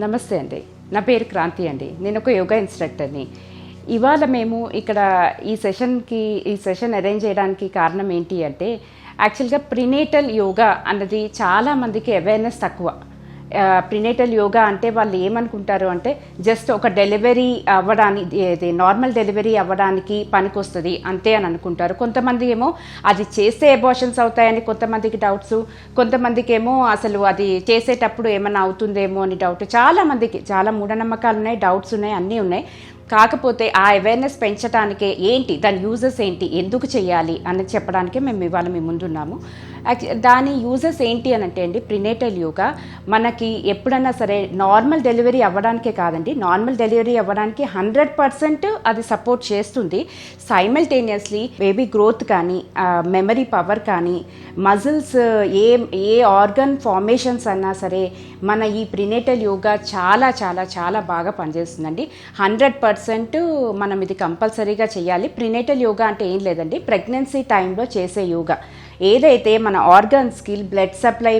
నమస్తే అండి. నా పేరు క్రాంతి అండి. నేను ఒక యోగా ఇన్స్ట్రక్టర్ని. ఇవాళ మేము ఇక్కడ ఈ సెషన్ అరేంజ్ చేయడానికి కారణం ఏంటి అంటే, యాక్చువల్గా ప్రినేటల్ యోగా అన్నది చాలామందికి అవేర్నెస్ తక్కువ. ప్రినేటల్ యోగా అంటే వాళ్ళు ఏమనుకుంటారు అంటే, జస్ట్ ఒక డెలివరీ అవ్వడానికి, నార్మల్ డెలివరీ అవ్వడానికి పనికొస్తుంది అంతే అని అనుకుంటారు. కొంతమంది ఏమో అది చేస్తే అబార్షన్స్ అవుతాయని కొంతమందికి డౌట్స్, కొంతమందికి ఏమో అసలు అది చేసేటప్పుడు ఏమైనా అవుతుందేమో అని డౌట్. చాలామందికి చాలా మూఢనమ్మకాలు ఉన్నాయి, డౌట్స్ ఉన్నాయి, అన్నీ ఉన్నాయి. కాకపోతే ఆ అవేర్నెస్ పెంచడానికే ఏంటి, దాని యూజెస్ ఏంటి, ఎందుకు చేయాలి అని చెప్పడానికే మేము ఇవాళ మీ ముందున్నాము. దాని యూజెస్ ఏంటి అని అంటే అండి, ప్రినేటల్ యోగా మనకి ఎప్పుడన్నా సరే నార్మల్ డెలివరీ అవ్వడానికే కాదండి, నార్మల్ డెలివరీ అవ్వడానికి 100% అది సపోర్ట్ చేస్తుంది. సైమల్టేనియస్లీ బేబీ గ్రోత్ కానీ, మెమరీ పవర్ కానీ, మజిల్స్ ఏ ఆర్గన్ ఫార్మేషన్స్ అన్నా సరే మన ఈ ప్రినేటల్ యోగా చాలా చాలా చాలా బాగా పనిచేస్తుందండి. 100% మనం ఇది కంపల్సరీగా చేయాలి. ప్రినేటల్ యోగా అంటే ఏం లేదండి, ప్రెగ్నెన్సీ టైంలో చేసే యోగా. ఏదైతే మన ఆర్గన్స్కి బ్లడ్ సప్లై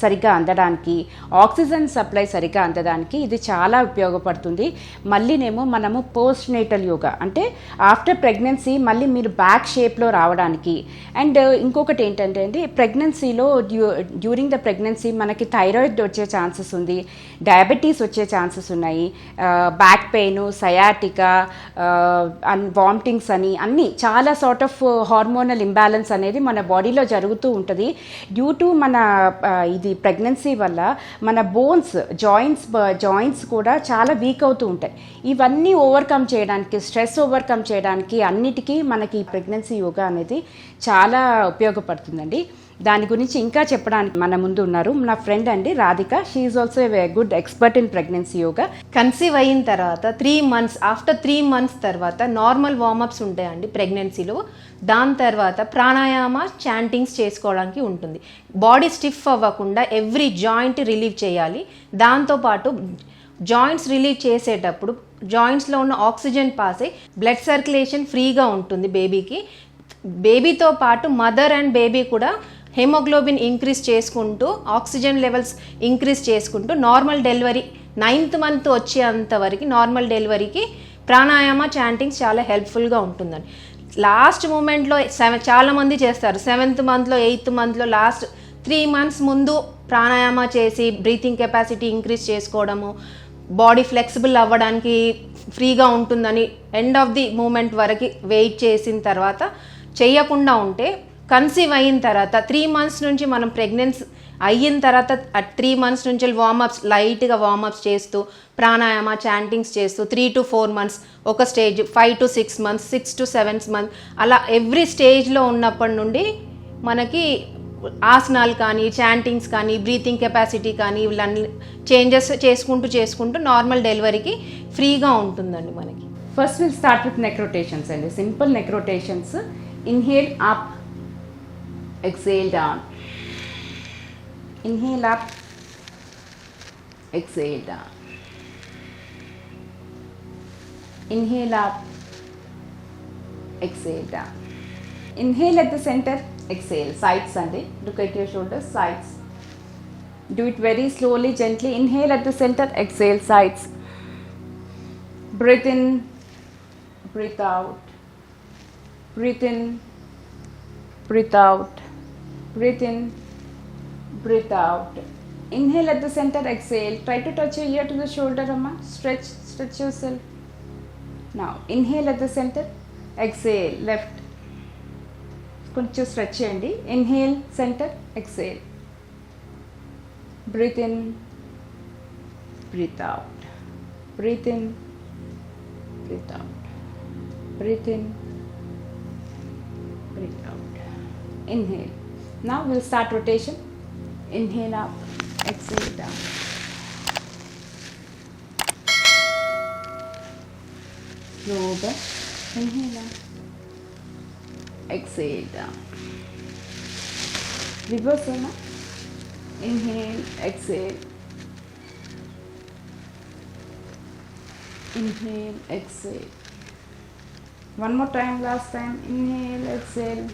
సరిగ్గా అందడానికి, ఆక్సిజన్ సప్లై సరిగ్గా అందడానికి ఇది చాలా ఉపయోగపడుతుంది. మళ్ళీనేమో మనము పోస్ట్ నేటల్ యోగా అంటే ఆఫ్టర్ ప్రెగ్నెన్సీ మళ్ళీ మీరు బ్యాక్ షేప్లో రావడానికి. అండ్ ఇంకొకటి ఏంటంటే అండి, ప్రెగ్నెన్సీలో డ్యూరింగ్ ద ప్రెగ్నెన్సీ మనకి థైరాయిడ్ వచ్చే ఛాన్సెస్ ఉంది, డయాబెటీస్ వచ్చే ఛాన్సెస్ ఉన్నాయి, బ్యాక్ పెయిన్, సయాటికా, వామిటింగ్స్ అని అన్నీ చాలా సార్ట్ ఆఫ్ హార్మోనల్ ఇంబ్యాలెన్స్ అనేది మన బాడీలో జరుగుతూ ఉంటుంది. డ్యూ టు మన ఇది ప్రెగ్నెన్సీ వల్ల మన బోన్స్, జాయింట్స్ కూడా చాలా వీక్ అవుతూ ఉంటాయి. ఇవన్నీ ఓవర్కమ్ చేయడానికి, స్ట్రెస్ ఓవర్కమ్ చేయడానికి అన్నిటికీ మనకి ప్రెగ్నెన్సీ యోగా అనేది చాలా ఉపయోగపడుతుందండి. దాని గురించి ఇంకా చెప్పడానికి మన ముందు ఉన్నారు నా ఫ్రెండ్ అండి Radhika. She is also a good expert in pregnancy yoga. Conceive అయిన తర్వాత 3 months, ఆఫ్టర్ 3 months తర్వాత నార్మల్ వార్మప్స్ ఉంటాయండి ప్రెగ్నెన్సీలో. దాని తర్వాత ప్రాణాయామ, చాంటింగ్స్ చేసుకోవడానికి ఉంటుంది. బాడీ స్టిఫ్ అవ్వకుండా ఎవ్రీ జాయింట్ రిలీవ్ చేయాలి. దాంతోపాటు జాయింట్స్ రిలీవ్ చేసేటప్పుడు జాయింట్స్లో ఉన్న ఆక్సిజన్ పాస్ అయ్యి బ్లడ్ సర్క్యులేషన్ ఫ్రీగా ఉంటుంది బేబీకి. బేబీతో పాటు మదర్ అండ్ బేబీ కూడా హెమోగ్లోబిన్ ఇంక్రీజ్ చేసుకుంటూ, ఆక్సిజన్ లెవెల్స్ ఇంక్రీజ్ చేసుకుంటూ normal delivery 9th month వచ్చేంతవరకు normal డెలివరీకి ప్రాణాయామ, చాంటింగ్స్ చాలా హెల్ప్ఫుల్గా ఉంటుందండి. లాస్ట్ మూమెంట్లో చాలామంది చేస్తారు. 7th monthలో, 8th monthలో, లాస్ట్ 3 months ముందు ప్రాణాయామ చేసి బ్రీతింగ్ కెపాసిటీ ఇంక్రీజ్ చేసుకోవడము, బాడీ ఫ్లెక్సిబుల్ అవ్వడానికి ఫ్రీగా ఉంటుందని ఎండ్ ఆఫ్ ది మూమెంట్ వరకు వెయిట్ చేసిన తర్వాత చేయకుండా ఉంటే, కన్సీవ్ అయిన తర్వాత 3 months నుంచి మనం ప్రెగ్నెన్సీ అయిన తర్వాత 3 months నుంచి లైట్గా వార్మప్స్ చేస్తూ, ప్రాణాయామ, చాంటింగ్స్ చేస్తూ 3 to 4 months ఒక stage, 5 to 6 months, 6 to 7 months అలా ఎవ్రీ స్టేజ్లో ఉన్నప్పటి నుండి మనకి ఆసనాలు కానీ, చాంటింగ్స్ కానీ, బ్రీతింగ్ కెపాసిటీ కానీ ఇవన్నీ చేంజెస్ చేసుకుంటూ నార్మల్ డెలివరీకి ఫ్రీగా ఉంటుందండి మనకి. First will start with neck rotations అండి. Simple neck rotations. Inhale up, exhale down, inhale up, exhale down, inhale up, exhale down, inhale at the center, exhale, sides Sunday, look at your shoulders, sides, do it very slowly, gently, inhale at the center, exhale, sides, breathe in, breathe out, breathe in, breathe out, breathe in, breathe out. Inhale at the center, exhale. Try to touch your ear to the shoulder, Amma. Stretch yourself. Now, inhale at the center, exhale, left. Konchu stretch cheyandi. Inhale, center, exhale. Breathe in, breathe out. Breathe in, breathe out. Breathe in, breathe out. Inhale. Now we'll start rotation. Inhale up, exhale down. Slow breath. Inhale up, exhale down. Reverse now. Inhale, exhale. Inhale, exhale. One more time, last time. Inhale, exhale.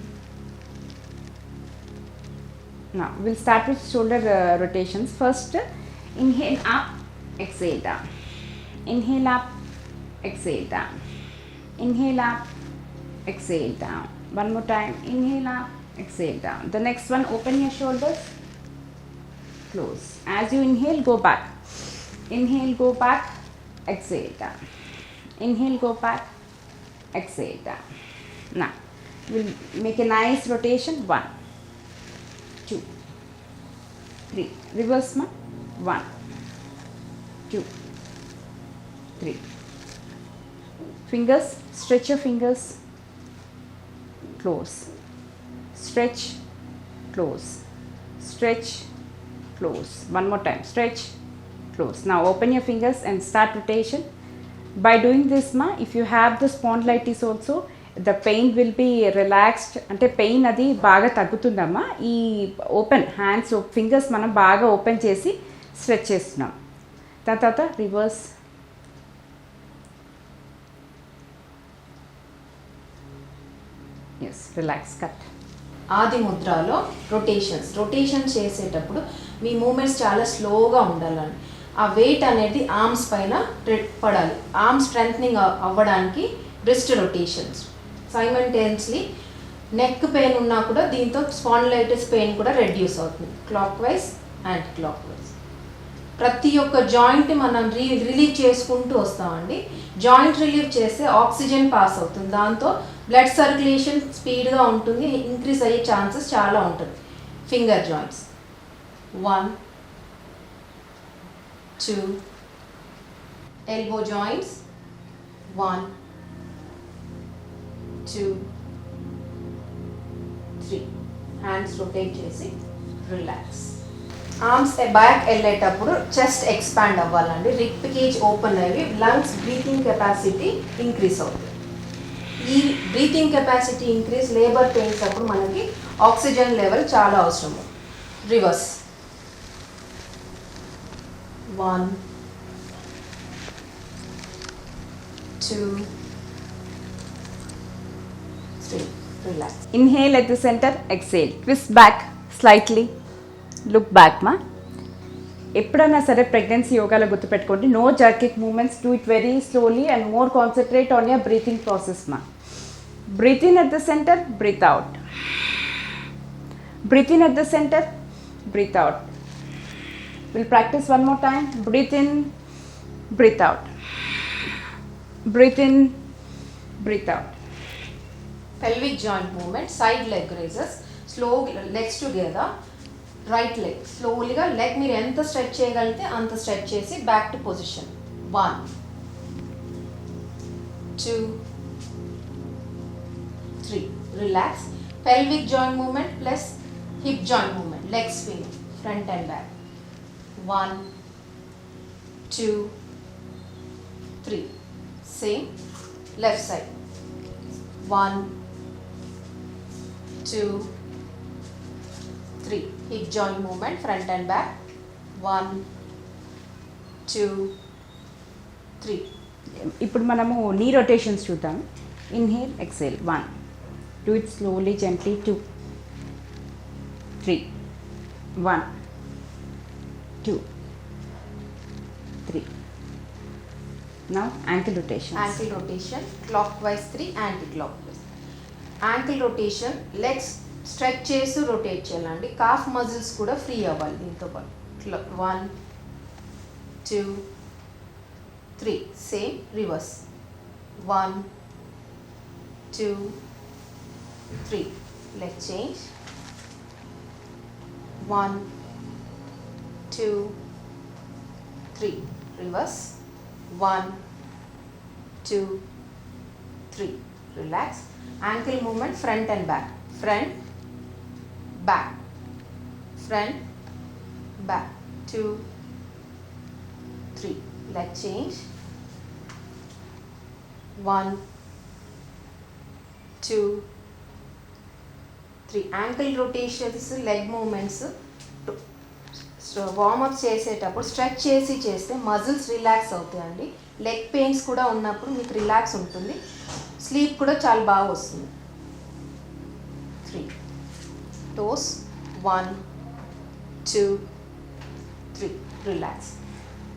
Now we'll start with shoulder rotations. First, inhale up, exhale down. Inhale up, exhale down. Inhale up, exhale down. One more time. Inhale up, exhale down. The next one, open your shoulders, close. As you inhale, go back. Inhale, go back, exhale down. Inhale, go back, exhale down. Now, we'll make a nice rotation. 1, 2, 3. Reverse ma. 1, 2, 3. Fingers, stretch your fingers. Close. Stretch, close. Stretch, close. One more time. Stretch, close. Now open your fingers and start rotation. By doing this ma, if you have the spondylitis also, the pain will be relaxed. అంటే pain అది బాగా తగ్గుతుందమ్మా. ఈ open hands fingers మనం బాగా open చేసి stretch చేస్తున్నాం. దాని తర్వాత రివర్స్. Yes, relax, cut. ఆది ముద్రలో రొటేషన్ చేసేటప్పుడు మీ మూమెంట్స్ చాలా స్లోగా ఉండాలని, ఆ వెయిట్ అనేది ఆర్మ్స్ పైన పడాలి. ఆర్మ్ స్ట్రెంథనింగ్ అవ్వడానికి wrist rotations simultaneously. Neck pain ఉన్నా కూడా దీంతో స్పాండిలైటిస్ పెయిన్ కూడా రెడ్యూస్ అవుతుంది. Clock wise, anti clock wise. ప్రతి ఒక్క జాయింట్ మనం రిలీవ్ చేసుకుంటూ వస్తామండి. జాయింట్ రిలీవ్ చేస్తే ఆక్సిజన్ పాస్ అవుతుంది, దాంతో బ్లడ్ సర్క్యులేషన్ స్పీడ్గా ఉంటుంది, ఇంక్రీజ్ అయ్యే ఛాన్సెస్ చాలా ఉంటుంది. Finger joints 1, 2. Elbow joints 1, 2, 3. Hands rotate చేసి రిలాక్స్. ఆర్మ్స్ బ్యాక్ వెళ్ళేటప్పుడు చెస్ట్ ఎక్స్పాండ్ అవ్వాలండి. రిప్ కేజ్ ఓపెన్ అయ్యి లంగ్స్ బ్రీతింగ్ కెపాసిటీ ఇంక్రీజ్ అవుతుంది. ఈ breathing capacity increase labour pains అప్పుడు మనకి ఆక్సిజన్ లెవెల్ చాలా అవసరము. Reverse 1, 2, 3. Relax. Inhale at the center, exhale. Twist back slightly. Look back ma. ఎప్పుడైనా సరే ప్రెగ్నెన్సీ యోగాలో గుర్తుపెట్టుకోండి, no jerky movements, do it very slowly and more concentrate on your breathing process మా. Breathe in at the centre, breathe out. Breathe in at the center, breathe out. We'll practice one more time. Breathe in, breathe out. Breathe in, breathe out. Pelvic joint movement, side leg raises, slow legs together, right leg. Slowly leg మీరు ఎంత stretch చేయగలిగితే అంత stretch చేసి back to position. 1, 2, 3. Relax. Pelvic joint movement plus hip joint movement, leg swing, front and back. 1, 2, 3. Same, left side. 1, 2, 3. Hip joint movement, front and back. 1, 2, 3. ఇప్పుడు మనము నీ rotations చూద్దాం. Inhale, exhale. 1. Do it slowly, gently. 2, 3. 1, 2, 3. Now ankle rotation. Ankle rotation, clockwise 3, anti-clockwise. Ankle rotation, legs stretch చేసి rotate చేయాలండి. Calf muscles కూడా free అవ్వాలి దీంతో పాటు. 1, 2, 3. Same reverse. 1, 2, 3. Leg change. 1, 2, 3. Reverse. 1, 2, 3. Relax. Ankle movement, front and back. Front, back. Front, back. 2, 3. Leg change. 1, 2, 3. Ankle rotations, leg movements warm up చేసేటప్పుడు stretch చేస్తే muscles relax అవుతాయండి. Leg pains కూడా ఉన్నప్పుడు మీకు రిలాక్స్ ఉంటుంది, స్లీప్ కూడా చాలా బాగా వస్తుంది. 3. toes 1 2 3 relax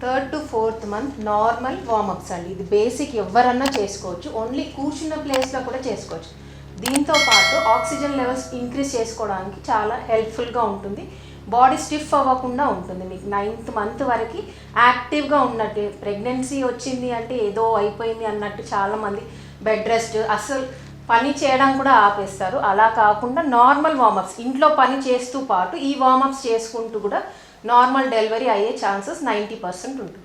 3rd to 4th month normal warm-ups అండి. ఇది బేసిక్ ఎవరన్నా చేసుకోవచ్చు, ఓన్లీ కూర్చున్న ప్లేస్లో కూడా చేసుకోవచ్చు. దీంతో పాటు ఆక్సిజన్ లెవెల్స్ ఇంక్రీజ్ చేసుకోవడానికి చాలా హెల్ప్ఫుల్గా ఉంటుంది. బాడీ స్టిఫ్ అవ్వకుండా ఉంటుంది. మీకు 9th మంత్ వరకు యాక్టివ్గా ఉన్నట్టు, ప్రెగ్నెన్సీ వచ్చింది అంటే ఏదో అయిపోయింది అన్నట్టు చాలామంది బెడ్ రెస్ట్ అస్సలు పని చేయడం కూడా ఆపేస్తారు. అలా కాకుండా నార్మల్ వార్మప్స్ ఇంట్లో పని చేస్తూ పాటు ఈ వార్మప్స్ చేసుకుంటూ కూడా నార్మల్ డెలివరీ అయ్యే ఛాన్సెస్ 90% ఉంటుంది.